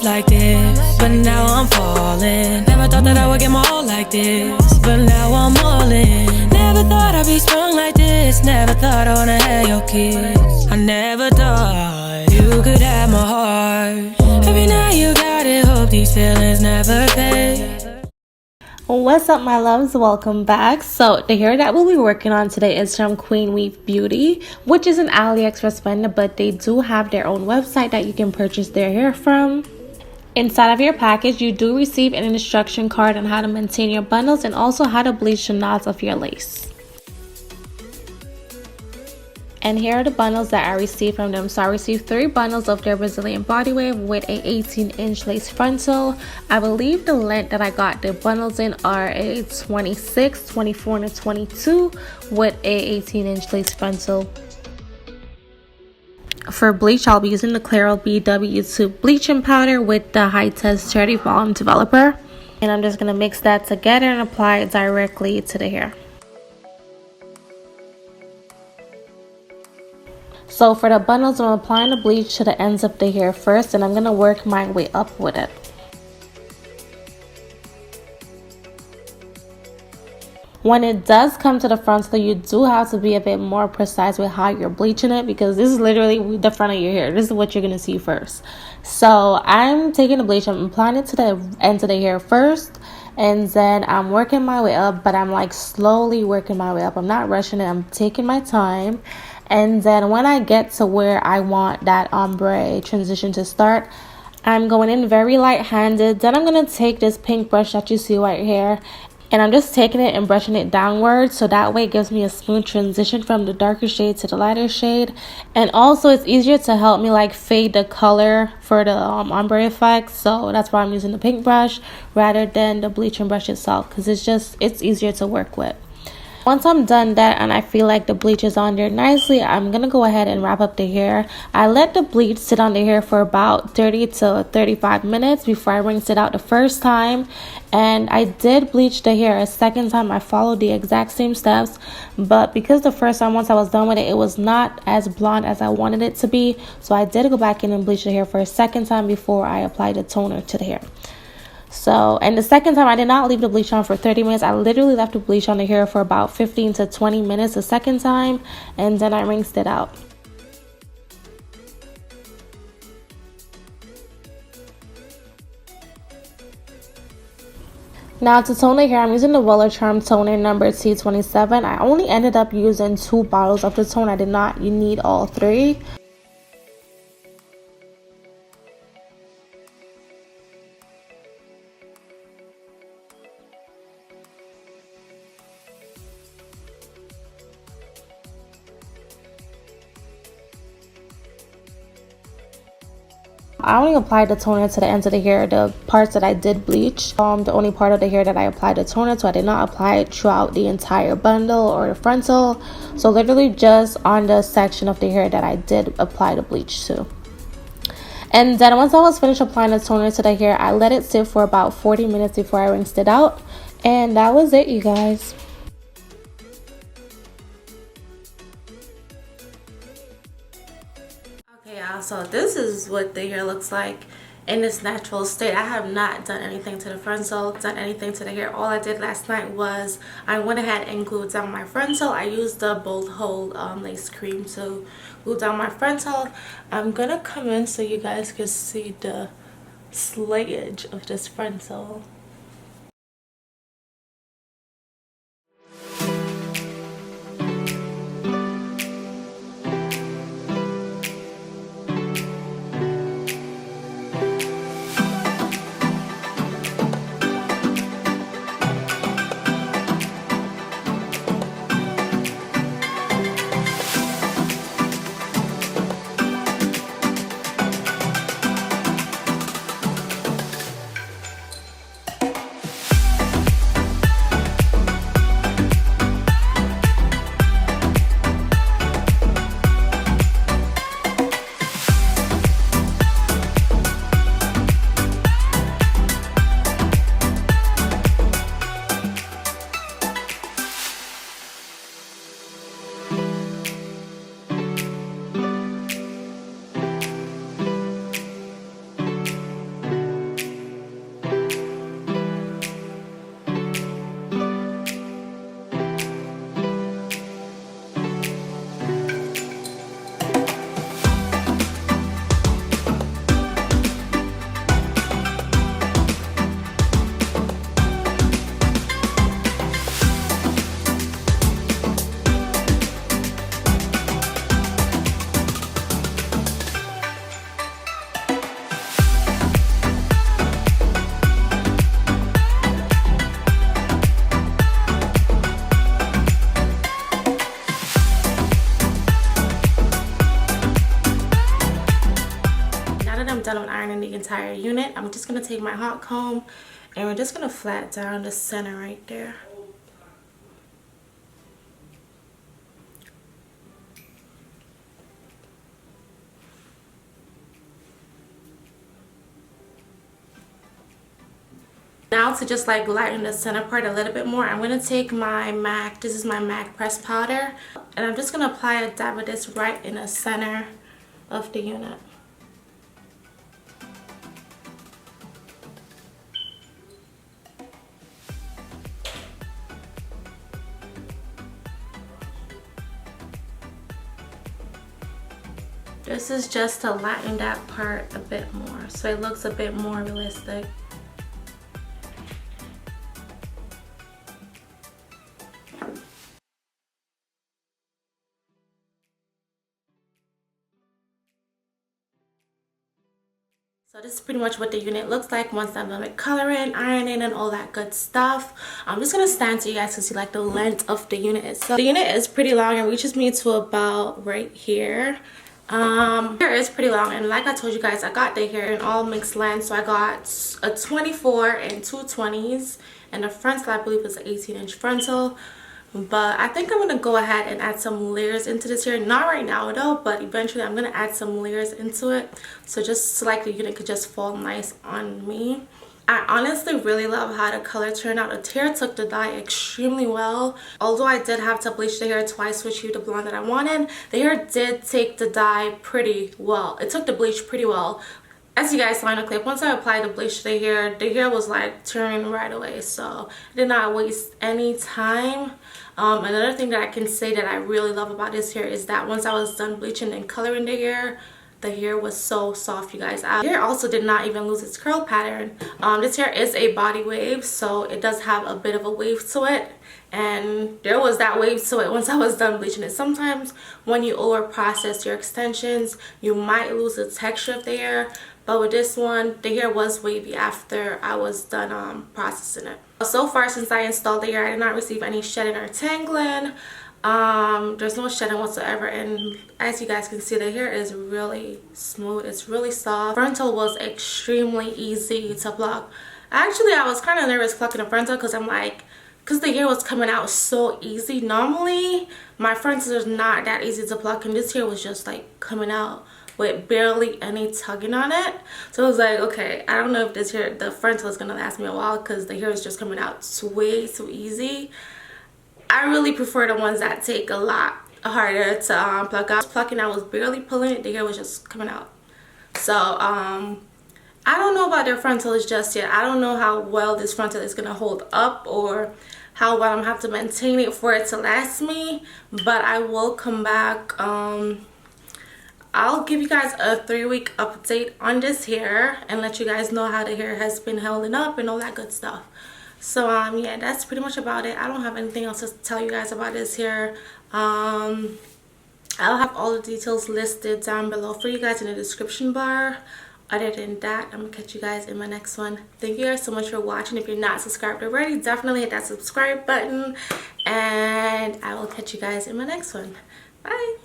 off like this, but now I'm falling. Never thought that I would get more like this, but now I'm all in. Never thought I'd be strong like this. Never thought I wanna have your kiss. I never thought you could have my heart. Every night you got it, hope these feelings never fade. What's up, my loves? Welcome back. So the hair that we'll be working on today is from Queen Weave Beauty, which is an AliExpress vendor, but they do have their own website that you can purchase their hair from. Inside of your package, you do receive an instruction card on how to maintain your bundles and also how to bleach the knots of your lace. And here are the bundles that I received from them. So I received 3 bundles of their Brazilian body wave with a 18-inch lace frontal. I believe the length that I got the bundles in are a 26, 24, and a 22 with a 18-inch lace frontal. For bleach, I'll be using the Claro BW2 bleaching powder with the high test 30 volume developer. And I'm just going to mix that together and apply it directly to the hair. So for the bundles, I'm applying the bleach to the ends of the hair first, and I'm going to work my way up with it. When it does come to the frontal, you do have to be a bit more precise with how you're bleaching it, because this is literally the front of your hair. This is what you're going to see first. So I'm taking the bleach, I'm applying it to the ends of the hair first, and then I'm working my way up, but I'm like slowly working my way up. I'm not rushing it, I'm taking my time. And then when I get to where I want that ombre transition to start, I'm going in very light-handed. Then I'm going to take this pink brush that you see right here, and I'm just taking it and brushing it downward, so that way it gives me a smooth transition from the darker shade to the lighter shade. And also it's easier to help me like fade the color for the ombre effect, so that's why I'm using the pink brush rather than the bleaching brush itself, because it's easier to work with. Once I'm done that and I feel like the bleach is on there nicely, I'm going to go ahead and wrap up the hair. I let the bleach sit on the hair for about 30 to 35 minutes before I rinsed it out the first time. And I did bleach the hair a second time. I followed the exact same steps, but because the first time, once I was done with it, it was not as blonde as I wanted it to be. So I did go back in and bleach the hair for a second time before I applied the toner to the hair. So, and the second time I did not leave the bleach on for 30 minutes. I literally left the bleach on the hair for about 15 to 20 minutes the second time, and then I rinsed it out. Now to tone the hair, I'm using the Roller Charm toner number T27. I only ended up using 2 bottles of the toner. I did not need all 3. I only applied the toner to the ends of the hair, the parts that I did bleach. The only part of the hair that I applied the toner to, I did not apply it throughout the entire bundle or the frontal. So literally just on the section of the hair that I did apply the bleach to. And then once I was finished applying the toner to the hair, I let it sit for about 40 minutes before I rinsed it out. And that was it, you guys. So this is what the hair looks like in its natural state. I have not done anything to the frontal, done anything to the hair. All I did last night was I went ahead and glued down my frontal. I used the Bold Hold lace cream to glue down my frontal. I'm gonna come in so you guys can see the slayage of this frontal. I'm done with ironing the entire unit. I'm just going to take my hot comb and we're just going to flat down the center right there. Now to just like lighten the center part a little bit more, I'm going to take my MAC, this is my MAC press powder, and I'm just going to apply a dab of this right in the center of the unit. This is just to lighten that part a bit more so it looks a bit more realistic. So this is pretty much what the unit looks like once I'm done with coloring, ironing, and all that good stuff. I'm just gonna stand so you guys can see like the length of the unit itself. The unit is pretty long and reaches me to about right here. Hair is pretty long, and like I told you guys, I got the hair in all mixed lengths. So I got a 24 and 2 20s, and the frontal I believe is an 18-inch frontal. But I think I'm gonna go ahead and add some layers into this hair. Not right now though, but eventually I'm gonna add some layers into it, so just so like the unit could just fall nice on me. I honestly really love how the color turned out. The hair took the dye extremely well. Although I did have to bleach the hair twice to achieve the blonde that I wanted, the hair did take the dye pretty well. It took the bleach pretty well. As you guys saw in the clip, once I applied the bleach to the hair was like turning right away, so I did not waste any time. Another thing that I can say that I really love about this hair is that once I was done bleaching and coloring the hair was so soft, you guys. The hair also did not even lose its curl pattern. This hair is a body wave, so it does have a bit of a wave to it, and there was that wave to it once I was done bleaching it. Sometimes when you over process your extensions, you might lose the texture of the hair, but with this one, the hair was wavy after I was done processing it. So far since I installed the hair, I did not receive any shedding or tangling. There's no shedding whatsoever, and as you guys can see, the hair is really smooth. It's really soft. Frontal was extremely easy to pluck. Actually, I was kind of nervous plucking the frontal because I'm like, because the hair was coming out so easy. Normally my frontal is not that easy to pluck, and this hair was just like coming out with barely any tugging on it. So I was like, okay, I don't know if this hair, the frontal, is gonna last me a while because the hair is just coming out way too easy. I really prefer the ones that take a lot harder to pluck out. Plucking, I was barely pulling it, the hair was just coming out. So I don't know about their frontals just yet. I don't know how well this frontal is gonna hold up or how well I'm gonna have to maintain it for it to last me, but I will come back. I'll give you guys a 3-week update on this hair and let you guys know how the hair has been holding up and all that good stuff. So yeah, that's pretty much about it. I don't have anything else to tell you guys about this hair. I'll have all the details listed down below for you guys in the description bar. Other than that, I'm gonna catch you guys in my next one. Thank you guys so much for watching. If you're not subscribed already, definitely hit that subscribe button, and I will catch you guys in my next one. Bye.